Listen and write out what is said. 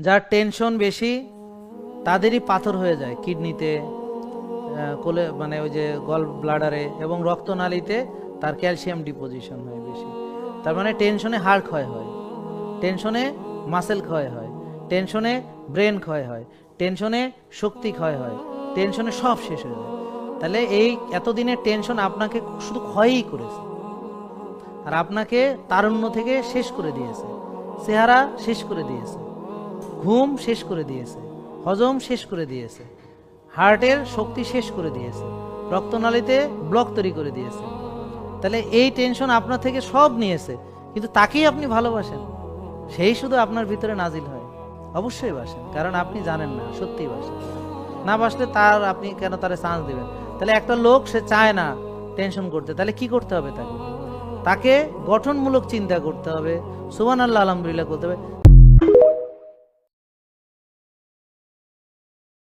যার টেনশন বেশি তাদেরই পাথর হয়ে যায় কিডনিতে, কোলে মানে ওই যে গল ব্লাডারে এবং রক্তনালীতে তার ক্যালসিয়াম ডিপোজিশন হয় বেশি। তার মানে টেনশনে হাড় ক্ষয় হয়, টেনশনে মাসেল ক্ষয় হয়, টেনশনে ব্রেন ক্ষয় হয়, টেনশনে শক্তি ক্ষয় হয়, টেনশনে সব শেষ হয়ে যায়। তাহলে এই এতদিনের টেনশন আপনাকে শুধু ক্ষয়ই করেছে, আর আপনাকে তারুণ্য থেকে শেষ করে দিয়েছে, চেহারা শেষ করে দিয়েছে, ঘুম শেষ করে দিয়েছে, হজম শেষ করে দিয়েছে, হার্টের শক্তি শেষ করে দিয়েছে, রক্তনালীতে ব্লক তৈরি করে দিয়েছে। তাহলে এই টেনশন আপনার থেকে সব নিয়েছে, কিন্তু তাকেই আপনি ভালোবাসেন, সেই শুধু আপনার ভিতরে নাজিল হয়। অবশ্যই বাসেন, কারণ আপনি জানেন না, সত্যিই বাসেন। না বাসলে তার আপনি কেন তারে চান্স দিবেন? তাহলে একটা লোক সে চায় না টেনশন করতে, তাহলে কি করতে হবে? তাকে তাকে গঠনমূলক চিন্তা করতে হবে, সুবহানাল্লাহ আলহামদুলিল্লাহ করতে হবে,